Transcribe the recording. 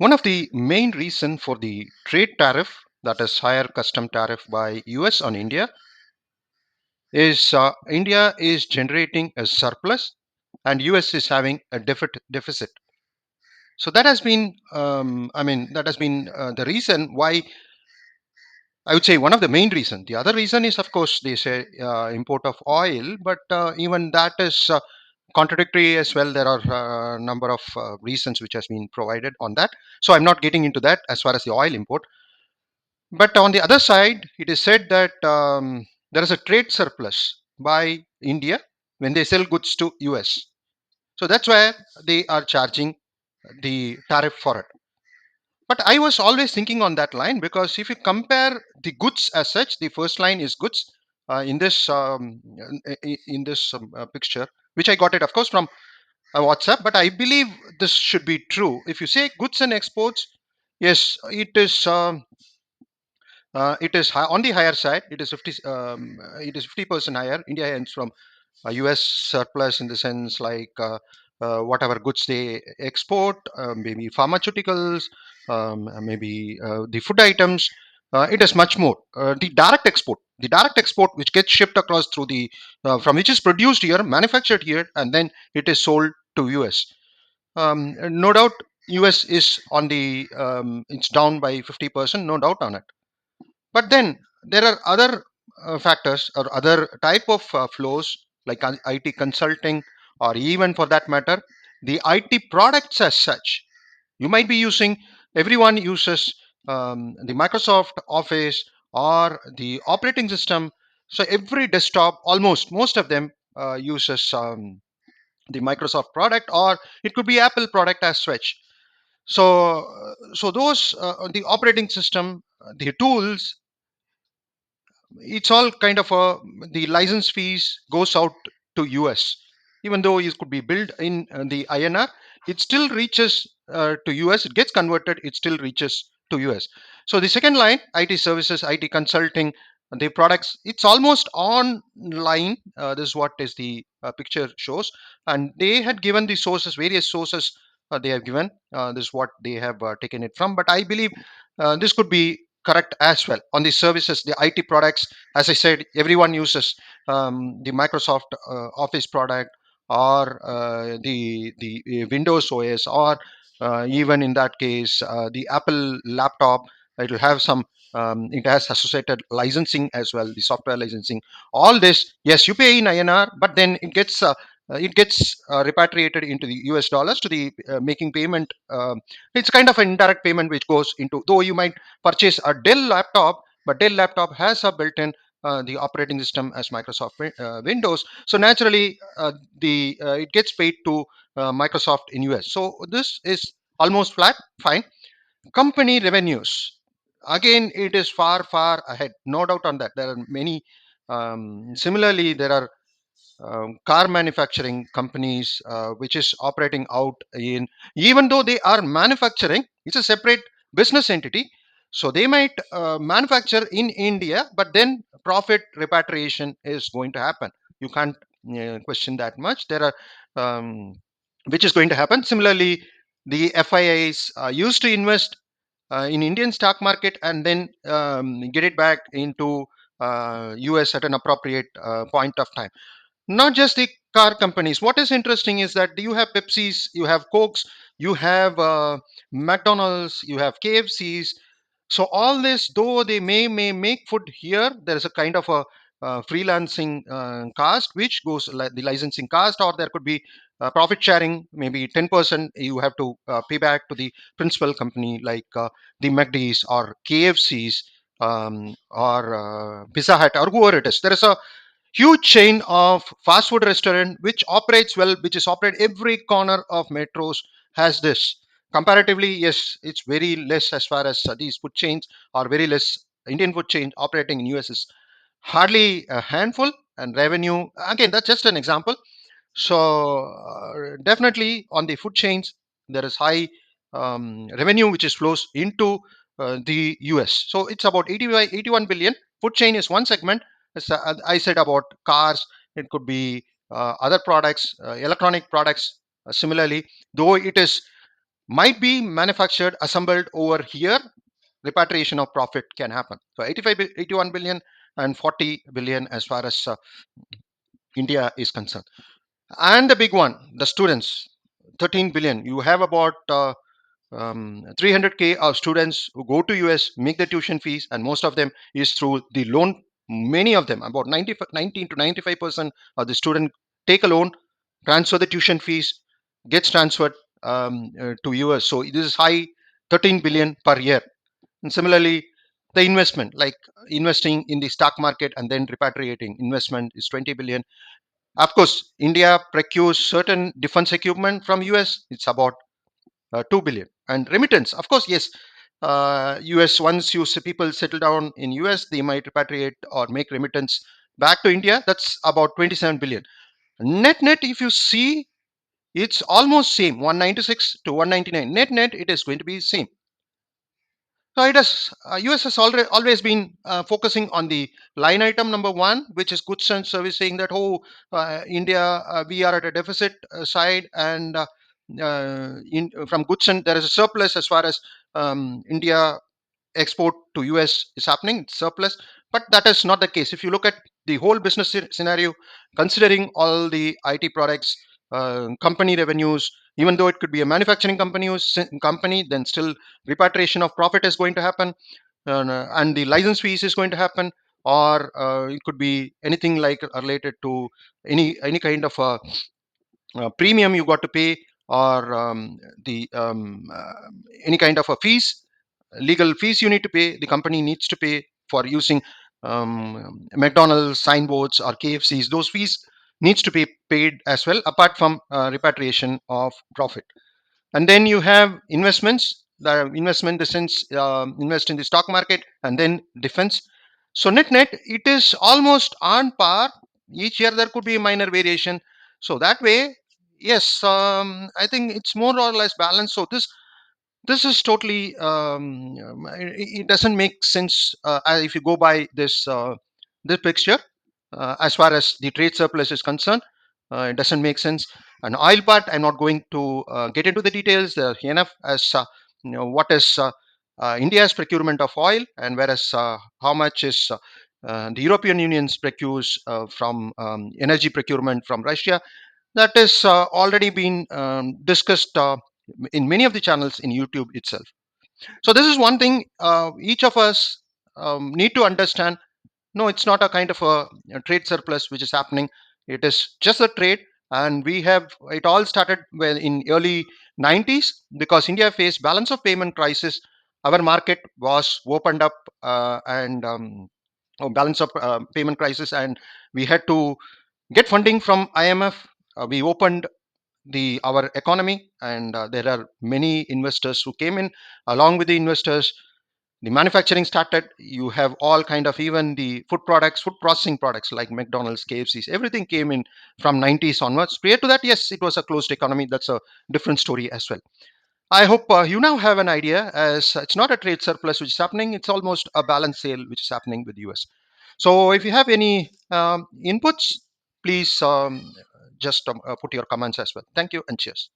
One of the main reason for the trade tariff, that is higher custom tariff by US on India, is India is generating a surplus and US is having a deficit. So that has been, the reason why, I would say, one of the main reason. The other reason is, of course, they say import of oil, but even that is contradictory as well. There are a number of reasons which has been provided on that. So I'm not getting into that as far as the oil import. But on the other side, it is said that there is a trade surplus by India when they sell goods to US. So that's why they are charging the tariff for it. But I was always thinking on that line, because if you compare the goods as such, the first line is goods in this picture, which I got it, of course, from WhatsApp. But I believe this should be true. If you say goods and exports, yes, it is on the higher side. It is 50% higher. India ends from US surplus in the sense like whatever goods they export, maybe pharmaceuticals, maybe the food items. It is much more. The direct export which gets shipped across through the from which is produced here, manufactured here, and then it is sold to US. No doubt, US is on the it's down by 50%. No doubt on it. But then there are other factors or other type of flows like IT consulting, or even for that matter the IT products as such. You might be using, everyone uses the Microsoft Office or the operating system. So every desktop, almost most of them uses the Microsoft product, or it could be Apple product as such. So those the operating system, the tools, it's all kind of the license fees goes out to US. Even though it could be billed in the INR, it still reaches to US. It gets converted, it still reaches to US. So the second line, IT services, IT consulting, the products, it's almost online. This is what is the picture shows. And they had given the sources, various sources they have given. This is what they have taken it from. But I believe this could be correct as well. On the services, the IT products, as I said, everyone uses the Microsoft Office product, or the Windows OS, or even in that case the Apple laptop. It will have some. It has associated licensing as well, the software licensing. All this, yes, you pay in INR, but then it gets repatriated into the US dollars to the making payment. It's kind of an indirect payment which goes into. Though you might purchase a Dell laptop, but Dell laptop has a built-in the operating system as Microsoft Windows. So naturally, the it gets paid to Microsoft in US. So this is almost flat, fine. Company revenues, again, it is far far ahead. No doubt on that. There are many. Similarly, there are car manufacturing companies which is operating out in, even though they are manufacturing, it's a separate business entity. So they might manufacture in India, but then profit repatriation is going to happen. You can't question that much. There are which is going to happen. Similarly, the FIIs used to invest in Indian stock market and then get it back into US at an appropriate point of time. Not just the car companies. What is interesting is that you have Pepsis, you have Cokes, you have McDonald's, you have KFCs. So all this, though they may make food here, there is a kind of a freelancing cost which goes like the licensing cost, or there could be profit sharing. Maybe 10% you have to pay back to the principal company, like the McD's or KFC's, or Pizza Hut, or whoever it is. There is a huge chain of fast food restaurant which operates well, which is operate every corner of metros, has this. Comparatively, yes, it's very less as far as these food chains are very less. Indian food chain operating in US is hardly a handful. And revenue, again, that's just an example. So definitely on the food chains, there is high revenue which is flows into the US. So it's about 81 billion. Food chain is one segment. As I said about cars, it could be other products, electronic products. Similarly, though it is might be manufactured, assembled over here. Repatriation of profit can happen. So 81 billion and 40 billion as far as India is concerned. And the big one, the students, 13 billion. You have about 300k of students who go to US, make the tuition fees, and most of them is through the loan. Many of them, about 19 to 95% of the student take a loan, transfer the tuition fees, gets transferred to US. So this is high, 13 billion per year. And similarly, the investment, like investing in the stock market and then repatriating investment, is 20 billion. Of course, India procures certain defense equipment from US. It's about 2 billion. And remittance, of course, yes. US, once you see people settle down in US, they might repatriate or make remittance back to India. That's about 27 billion. Net net, if you see, it's almost same, 196 to 199. Net net, it is going to be same. So it has, US has always been focusing on the line item number one, which is goods and service, saying that, oh, India, we are at a deficit side, and from goods and there is a surplus as far as India export to US is happening, surplus. But that is not the case. If you look at the whole business scenario, considering all the IT products, company revenues, even though it could be a manufacturing company, then still repatriation of profit is going to happen, and the license fees is going to happen, or it could be anything like related to any kind of premium you got to pay, or the any kind of a fees, legal fees you need to pay, the company needs to pay for using McDonald's signboards or KFCs. Those fees needs to be paid as well, apart from repatriation of profit. And then you have investments, the investment in the sense, invest in the stock market and then defense. So net net, it is almost on par. Each year there could be a minor variation. So that way, yes, I think it's more or less balanced. So this is totally it doesn't make sense if you go by this picture. As far as the trade surplus is concerned, it doesn't make sense. An oil part, I'm not going to get into the details. Enough as what is India's procurement of oil, and whereas how much is the European Union's procures from energy procurement from Russia. That is already been discussed in many of the channels in YouTube itself. So this is one thing each of us need to understand. No, it's not a kind of a trade surplus which is happening. It is just a trade, and we have it all started when in early 90s, because India faced balance of payment crisis. Our market was opened up, and balance of payment crisis, and we had to get funding from IMF. We opened the our economy, and there are many investors who came in. Along with the investors, the manufacturing started. You have all kind of, even the food products, food processing products like McDonald's, KFC's, everything came in from 90s onwards. Prior to that, yes, it was a closed economy. That's a different story as well. I hope you now have an idea, as it's not a trade surplus which is happening, it's almost a balance sale which is happening with US. So if you have any inputs, please just put your comments as well. Thank you and cheers.